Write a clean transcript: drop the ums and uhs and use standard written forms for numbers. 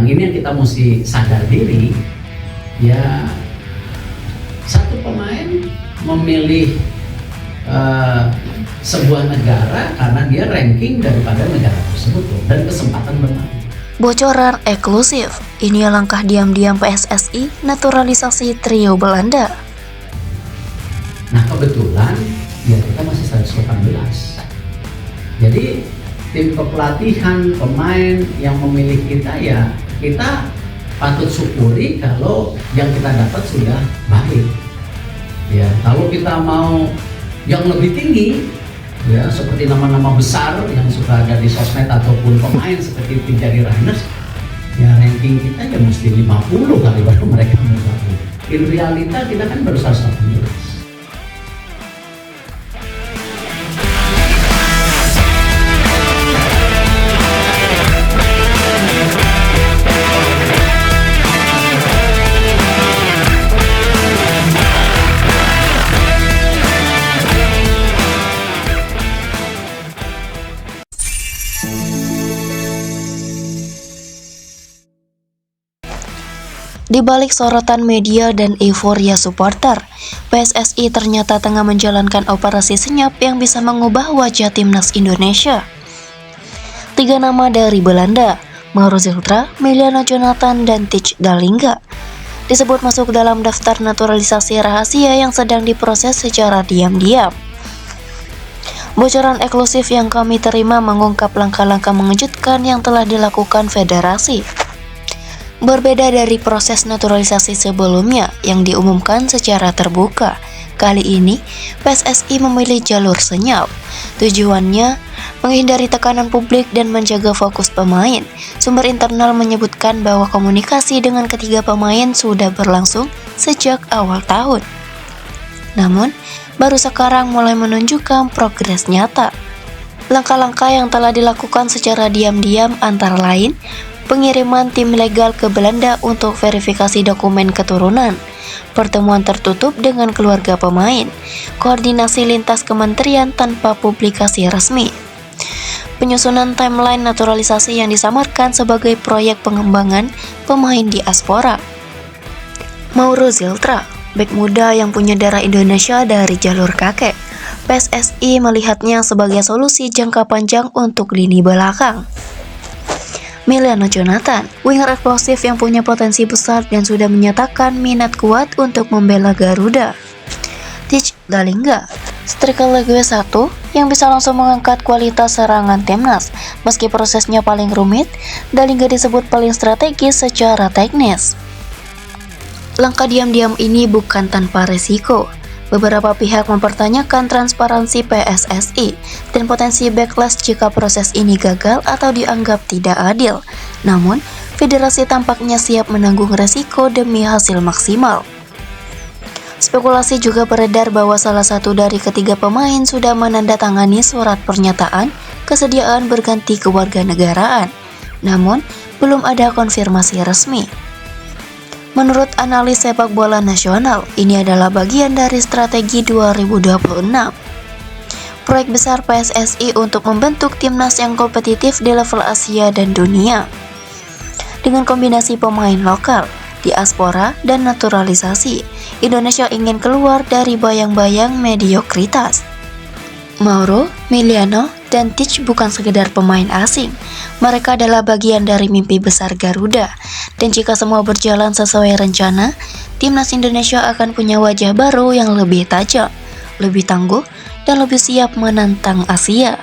yang ini yang kita mesti sadar diri, ya satu pemain memilih sebuah negara karena dia ranking daripada negara tersebut dan kesempatan bermain. Bocoran eksklusif, ini langkah diam-diam PSSI naturalisasi trio Belanda. Nah kebetulan ya kita masih 118. Jadi tim kepelatihan pemain yang memilih kita, ya kita patut syukuri kalau yang kita dapat sudah baik. Ya kalau kita mau yang lebih tinggi, ya seperti nama-nama besar yang suka ada di sosmed ataupun pemain seperti Tijari Rainers, ya ranking kita ya mesti 50 kali baru mereka menggabung. In realita kita kan baru 118. Di balik sorotan media dan euforia supporter, PSSI ternyata tengah menjalankan operasi senyap yang bisa mengubah wajah timnas Indonesia. 3 nama dari Belanda, Mauro Ziltra, Miliano Jonathan, dan Tich Dallinga, disebut masuk dalam daftar naturalisasi rahasia yang sedang diproses secara diam-diam. Bocoran eksklusif yang kami terima mengungkap langkah-langkah mengejutkan yang telah dilakukan federasi. Berbeda dari proses naturalisasi sebelumnya yang diumumkan secara terbuka, kali ini PSSI memilih jalur senyap. Tujuannya menghindari tekanan publik dan menjaga fokus pemain. Sumber internal menyebutkan bahwa komunikasi dengan ketiga pemain sudah berlangsung sejak awal tahun. Namun, baru sekarang mulai menunjukkan progres nyata. Langkah-langkah yang telah dilakukan secara diam-diam antara lain pengiriman tim legal ke Belanda untuk verifikasi dokumen keturunan, pertemuan tertutup dengan keluarga pemain, koordinasi lintas kementerian tanpa publikasi resmi, penyusunan timeline naturalisasi yang disamarkan sebagai proyek pengembangan pemain diaspora. Mauro Ziltra, bek muda yang punya darah Indonesia dari jalur kakek, PSSI melihatnya sebagai solusi jangka panjang untuk lini belakang. Miliano Jonathan, winger eksplosif yang punya potensi besar dan sudah menyatakan minat kuat untuk membela Garuda. Tich Dallinga, striker Ligue 1 yang bisa langsung mengangkat kualitas serangan timnas. Meski prosesnya paling rumit, Dallinga disebut paling strategis secara teknis. Langkah diam-diam ini bukan tanpa resiko. Beberapa pihak mempertanyakan transparansi PSSI dan potensi backlash jika proses ini gagal atau dianggap tidak adil. Namun, federasi tampaknya siap menanggung resiko demi hasil maksimal. Spekulasi juga beredar bahwa salah satu dari ketiga pemain sudah menandatangani surat pernyataan kesediaan berganti kewarganegaraan. Namun, belum ada konfirmasi resmi. Menurut analis sepak bola nasional, ini adalah bagian dari strategi 2026. Proyek besar PSSI untuk membentuk timnas yang kompetitif di level Asia dan dunia. Dengan kombinasi pemain lokal, diaspora, dan naturalisasi, Indonesia ingin keluar dari bayang-bayang mediokritas. Mauro, Miliano, dan Tich bukan sekedar pemain asing. Mereka adalah bagian dari mimpi besar Garuda. Dan jika semua berjalan sesuai rencana, timnas Indonesia akan punya wajah baru yang lebih tajam, lebih tangguh, dan lebih siap menantang Asia.